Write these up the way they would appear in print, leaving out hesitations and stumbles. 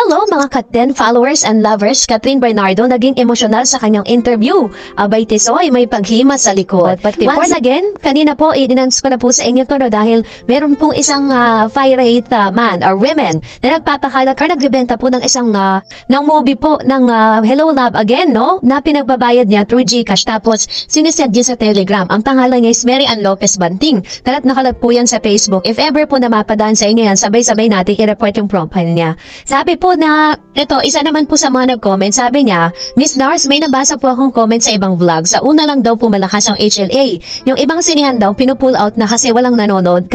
Hello mga Kat10 followers and lovers, Catherine Bernardo naging emosyonal sa kanyang interview. Abay Tisoy, may paghima sa likod. Once again, kanina po, i-denounce ko na po sa inyo to dahil meron pong isang fire-rate man or women na nagpapakalat or nagbibenta po ng isang ng movie po ng Hello Love Again, no? Na pinagbabayad niya through GCash tapos sinisend niya sa Telegram. Ang pangalan niya is Mary Ann Lopez Banting. Kalat nakalat po yan sa Facebook. If ever po na mapadaan sa inyo yan, sabay-sabay natin i-report yung profile niya. Sabi po na, ito, isa naman po sa mga nag-comment, sabi niya, Miss Nars, may nabasa po akong comment sa ibang vlog. Sa una lang daw po malakas ang HLA. Yung ibang sinihan daw, pinupull out na kasi walang nanonood.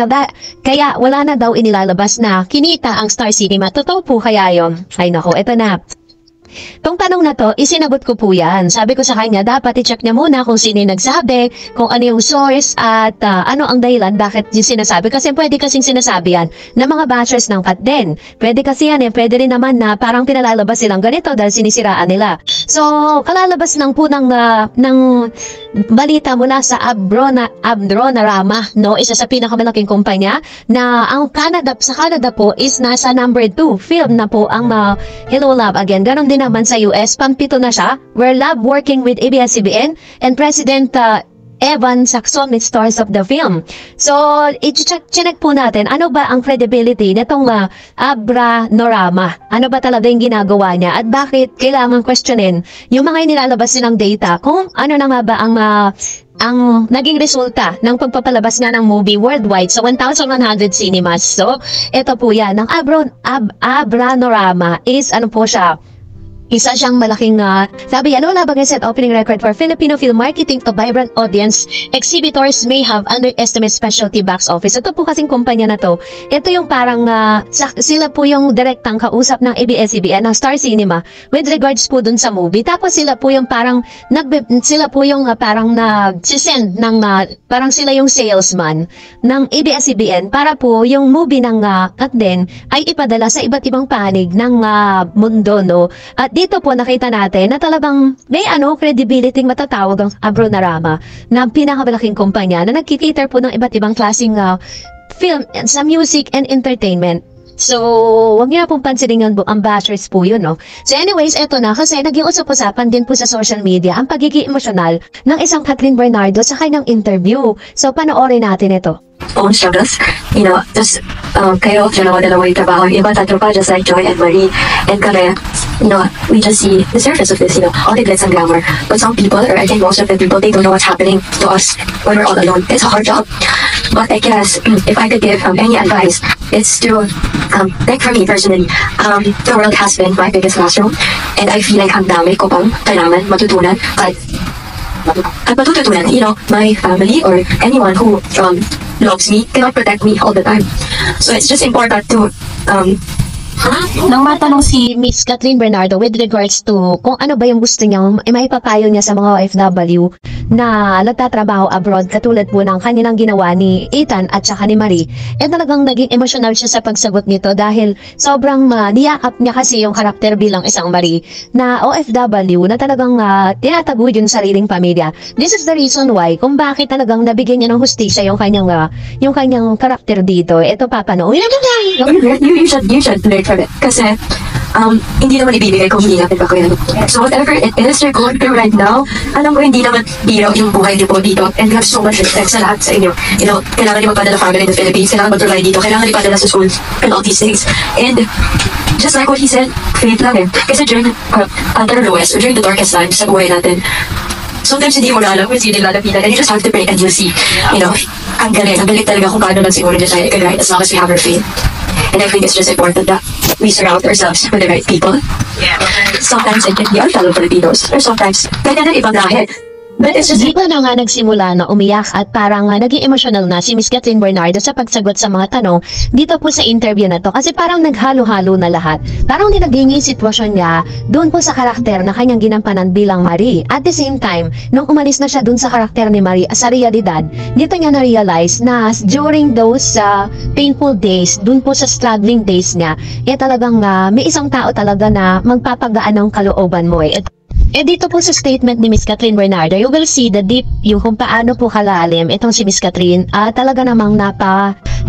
Kaya wala na daw inilalabas na kinita ang Star Cinema. Totoo po kaya yun? Ay nako, ito na. Tong tanong na to, isinagot ko po yan. Sabi ko sa kanya, dapat i-check niya muna kung sino yung nagsabi, kung ano yung source, at ano ang dahilan, bakit yung sinasabi. Kasi pwede kasing sinasabi yan ng mga bashers ng Kat10. Pwede kasi yan pwede rin naman na parang pinalalabas silang ganito dahil sinisiraan nila. So, kalalabas lang po ng balita mula sa Adronarama, no? Isa sa pinakamalaking kumpanya na ang sa Canada po is nasa number 2 film na po ang Hello Love Again. Ganon din naman sa US, pang-7 na siya, where Love working with ABS-CBN and President Evan Saxon with stars of the film. So, i-check po natin, ano ba ang credibility nitong Adronarama? Ano ba talaga yung ginagawa niya? At bakit kailangan questionin yung mga inilalabas nilang data kung ano na nga ba ang naging resulta ng pagpapalabas nga ng movie worldwide sa 1,100 cinemas. So, ito po yan. Ang Adronarama is, ano po siya, isa siyang malaking, sabi, Hello Love Again set opening record for Filipino film marketing to vibrant audience. Exhibitors may have underestimate specialty box office. Ito po kasing kumpanya na to. Ito yung parang, sila po yung direktang kausap ng ABS-CBN, ng Star Cinema, with regards po dun sa movie. Tapos sila po yung parang, nagsisend ng, parang sila yung salesman ng ABS-CBN para po yung movie ng Kat10 ay ipadala sa iba't ibang panig ng mundo, no? At dito po nakita natin na talagang may credibility matatawag ang Adronarama na pinakamalaking kumpanya na nagkikater po ng iba't ibang klaseng film sa music and entertainment. So, huwag niyo na pong pansinin ang bashers po yun, no? So anyways, eto na kasi naging usap-usapan din po sa social media ang pagiging emosyonal ng isang Catherine Bernardo sa kanyang interview. So, panoorin natin ito. Own struggles, just kayo, dalawa yung trabaho, yung iba tatlo pa, just like Joy and Marie and Kare, we just see the surface of this, all the glitz and glamour. But some people, or I think most of the people, they don't know what's happening to us when we're all alone. It's a hard job. But I guess, if I could give any advice, it's to, like for me personally, the world has been my biggest classroom, and I feel like ang dami ko pang kailangan matutunan, at matututunan, my family or anyone who loves me cannot protect me all the time. So it's just important to Nang matanong si Miss Catherine Bernardo with regards to kung ano ba yung gusto niya, may papayo niya sa mga OFW na nagtatrabaho abroad katulad po ng kanilang ginawa ni Ethan at saka ni Marie, talagang naging emotional siya sa pagsagot nito dahil sobrang niyakap niya kasi yung karakter bilang isang Marie na OFW na talagang tinataguyod yung sariling pamilya. This is the reason why kung bakit talagang nabigyan niya ng hustisya yung kanyang karakter dito. Ito papanoorin natin. You should learn from it. Kasi, hindi naman ibibigay kung hindi natin ba yan. So whatever it is you're going through right now, alam ko hindi naman biro yung buhay niyo po dito. And we have so much respect sa lahat sa inyo. Kailangan niyo magpadala family in the Philippines, kailangan mag-provide dito, kailangan ipadala sa school, and all these things. And just like what he said, faith lang Kasi during the lowest, or during the darkest times sa buhay natin, sometimes hindi mo na alam kung sino lalapitan, and you just have to pray and you'll see, ang galing talaga kung paano lang siguro niya tayo i-guide as long as we have our faith. And I think it's just important that we surround ourselves with the right people. Sometimes it can be our fellow Filipinos, or sometimes kaya na ibang lahi. But it's just... Di ba na nga nagsimula na umiyak at parang naging emotional na si Miss Catherine Bernardo sa pagsagot sa mga tanong dito po sa interview na to kasi parang naghalo-halo na lahat. Parang nilagay niya yung sitwasyon niya doon po sa karakter na kanyang ginampanan bilang Marie. At the same time, nung umalis na siya doon sa karakter ni Marie sa realidad, dito niya na-realize na during those painful days, doon po sa struggling days niya, talagang may isang tao talaga na magpapagaan ng kalooban mo Dito po sa statement ni Miss Catherine Bernardo, you will see the deep, yung kung paano po kalalim itong si Miss Catherine. Talaga namang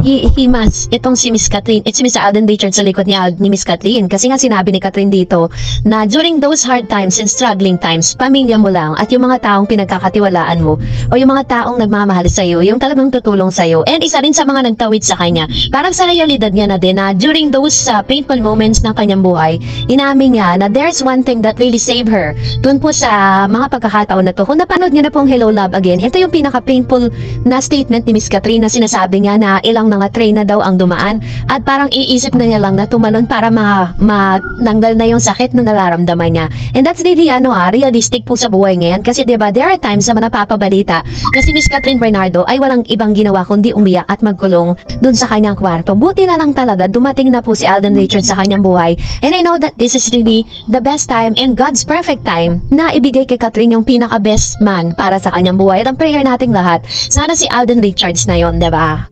himas itong si Miss Catherine. It's si Mr. Alden Richards sa likod ni Miss Catherine. Kasi nga sinabi ni Catherine dito na during those hard times and struggling times, pamilya mo lang at yung mga taong pinagkakatiwalaan mo o yung mga taong nagmamahal sa'yo, yung talagang tutulong sa'yo. And isa rin sa mga nagtawid sa kanya. Parang sa realidad niya na din na during those painful moments ng kanyang buhay, inamin niya na there's one thing that really saved her. Doon po sa mga pagkakataon na to, kung napanood niya na pong Hello Love Again, ito yung pinaka-painful na statement ni Miss Catherine na sinasabi niya na ilang mga train na daw ang dumaan at parang iisip na niya lang na tumalon para mananggal na yung sakit na nararamdaman niya. And that's really realistic po sa buhay ngayon kasi diba there are times na napapabalita na si Miss Catherine Bernardo ay walang ibang ginawa kundi umiyak at magkulong dun sa kanyang kwarto. Buti na lang talaga dumating na po si Alden Richards sa kanyang buhay. And I know that this is really the best time and God's perfect time na ibigay kay Catherine yung pinaka-best man para sa kanyang buhay. At ang prayer nating lahat, sana si Alden Richards na yon, diba?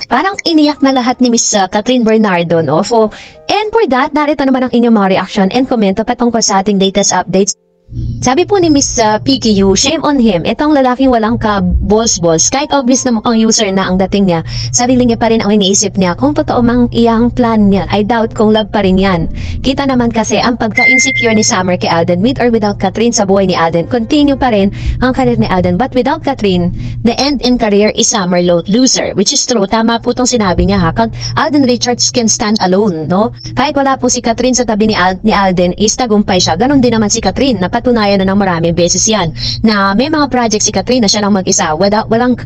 Parang iniyak na lahat ni Miss Catherine Bernardo, no? And for that, narito naman ang inyong mga reaction and komento patungkol sa ating latest updates. Sabi po ni Miss PKU, shame on him. Itong lalaking walang ka-balls-balls. Kahit obvious na mukhang user na ang dating niya, sarili niya pa rin ang iniisip niya. Kung totoo mang iyang plan niya, I doubt kung love pa rin yan. Kita naman kasi ang pagka-insecure ni Summer kay Alden, with or without Catherine sa buhay ni Alden, continue pa rin ang career ni Alden. But without Catherine, the end in career is Summer loser. Which is true. Tama po itong sinabi niya ha. Alden Richards can stand alone, no? Kahit wala po si Catherine sa tabi ni Alden, is tagumpay siya. Ganon din naman si Catherine. Napatunayan na ng maraming beses yan na may mga project si Catherine na siya lang mag-isa, walang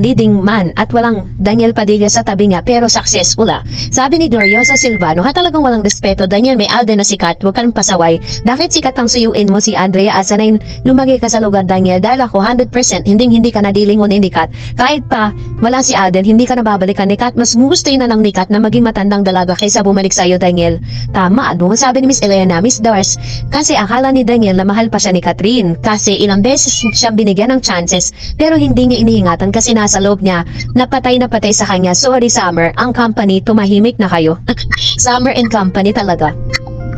leading man at walang Daniel Padilla sa tabi niya pero successful. Sabi ni Doriosa Silvano, talagang walang respeto. Daniel, may Alden na sikat, huwag ka nang pasaway. Bakit sikat ang suyuin mo si Andrea Asanain? Lumagay ka sa lugar, Daniel, dahil ako 100% hindi ka nadilingon ni Kat. Kahit pa wala si Alden, hindi ka nababalikan ni Kat. Mas gustuin na lang ni Kat na maging matandang dalaga kaysa bumalik sa iyo, Daniel. Tama, ano sabi ni Miss Elena, Miss Dars, kasi akala ni Daniel na mahal pa siya ni Catherine kasi ilang beses siya binigyan ng chances pero hindi niya iniingatan kasi nasa loob niya na patay sa kanya. Sorry Summer, ang company tumahimik na kayo. Summer and company talaga.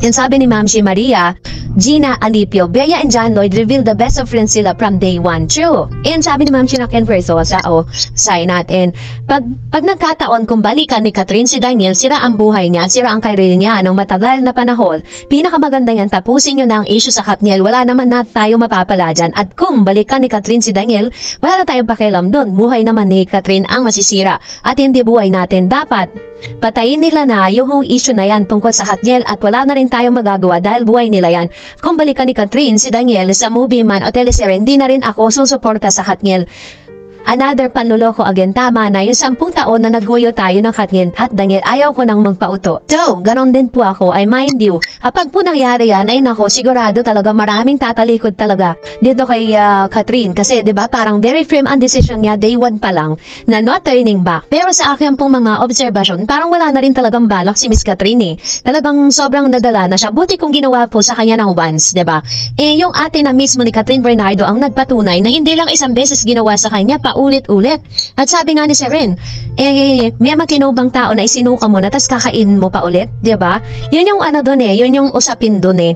Yan sabi ni Ma'am si Maria Gina Alipio, Bea and John Lloyd reveal the best of friends sila from day one. True. And sabi ni Ma'am Chinaken Versosa, say natin, pag nagkataon kung balikan ni Catherine si Daniel, sira ang buhay niya, sira ang career niya ng matagal na panahon. Pinakamaganda yan, tapusin nyo na ang issue sa Katniel, wala naman na tayo mapapala dyan. At kung balikan ni Catherine si Daniel, wala na tayong pakialam doon. Buhay naman ni Catherine ang masisira at hindi buhay natin. Dapat patayin nila na yung issue na yan tungkol sa Katniel at wala na rin tayong magagawa dahil buhay nila yan. Kung balikan ni Catherine si Daniel sa movie man o teleserye, hindi na rin ako susuporta sa Katniel. Another panluloko again. Tama na yung 10 taon na nagguyo tayo ng Katniel at Daniel, ayaw ko nang magpauto. So, ganon din po ako. I mind you. Kapag po nangyari yan, ay nako, sigurado talaga maraming tatalikod talaga dito kay Catherine. Kasi, di ba parang very firm ang decision niya day 1 pa lang na not turning back. Pero sa akin pong mga observation, parang wala na rin talagang balak si Miss Catherine. Talagang sobrang nadala na siya. Buti kung ginawa po sa kanya ng once, di ba? Yung ate na mismo ni Catherine Bernardo ang nagpatunay na hindi lang isang beses ginawa sa kanya, ulit-ulit. At sabi nga ni Seren, may makinubang tao na isinuka mo na tas kakain mo pa ulit, di ba? Yun yung doon yun yung usapin doon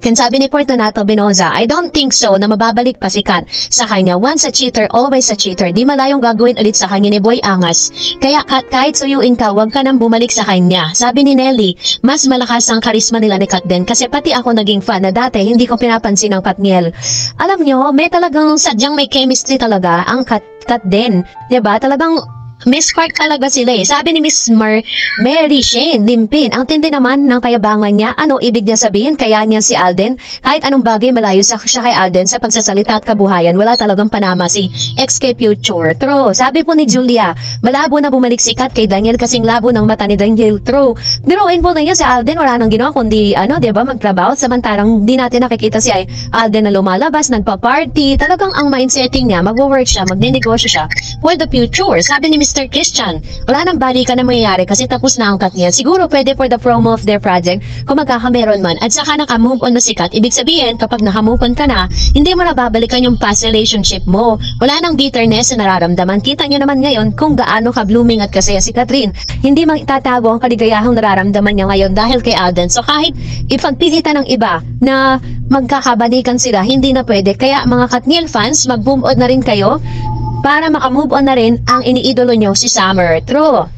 Kaya sabi ni Fortunato Binoza, I don't think so na mababalik pa si Kat sa kanya. Once a cheater, always a cheater. Di malayong gagawin ulit sa kanya ni Boy Angas. Kaya Kat, kahit suyuin ka, wag ka nang bumalik sa kanya. Sabi ni Nelly, mas malakas ang karisma nila ni Kat din. Kasi pati ako naging fan na dati, hindi ko pinapansin ang Katniel. Alam nyo, may talagang sadyang may chemistry talaga ang Kat din. Diba? Talagang Miss Clark talaga sila Sabi ni Miss Mary Shane Limpin, ang tindi naman ng kayabangan niya. Ano ibig niya sabihin? Kaya niya si Alden? Kahit anong bagay malayo siya kay Alden sa pagsasalita at kabuhayan, wala talagang panama si XK Future. True. Sabi po ni Julia, malabo na bumalik si Kat kay Daniel kasing labo ng mata ni Daniel. True. Biruin po na niya si Alden, wala nang ginawa kundi diba, magtrabaho. Samantalang di natin nakikita si Alden na lumalabas, nagpa-party. Talagang ang mindsetting niya, magwo-work siya, magne-negosyo siya for the future. Sabi ni Miss Mr. Christian. Wala nang balikan na mangyayari kasi tapos na ang Katniel. Siguro pwede for the promo of their project kung magkakameron man. At saka naka-move on na si Kat. Ibig sabihin, kapag naka-move on ka na, hindi mo na babalikan yung past relationship mo. Wala nang bitterness na nararamdaman. Kita nyo naman ngayon kung gaano ka-blooming at kasaya si Catherine. Hindi magtatago ang kaligayahang nararamdaman niya ngayon dahil kay Alden. So kahit ipagpilitan ng iba na magkakabalikan sila, hindi na pwede. Kaya mga Katniel fans, mag-move on na rin kayo para makamove on na rin ang iniidolo nyo si Summer. True.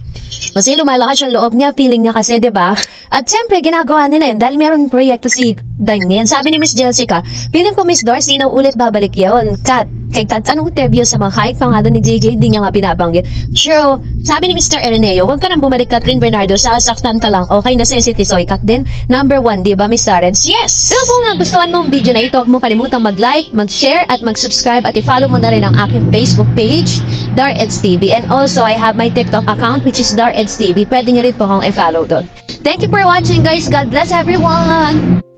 Kasi lumalakas yung loob niya, feeling niya kasi, 'di ba? At siyempre, ginagawa nila yun dahil meron proyekto si Daniel. Sabi ni Miss Jessica, feeling ko Miss Darcy na ulit babalik yun. Kay Kat, anong interview sa mga kahit pangalan ni JJ, hindi niya nga binabanggit. Sure, sabi ni Mr. Ireneo, huwag ka nang bumalik Catherine Bernardo, sasaktan ka lang. Okay na si Tisoy Kat din. Number 1, di ba Miss Lawrence? Yes! So kung nagustuhan mo ang video na ito, huwag mo kalimutang mag-like, mag-share, at mag-subscribe, at i-follow mo na rin ang aking Facebook page, Dareds TV. And also, I have my TikTok account, which is Dareds TV. Pwede niyo rin po akong i-follow doon. Thank you for watching guys. God bless everyone!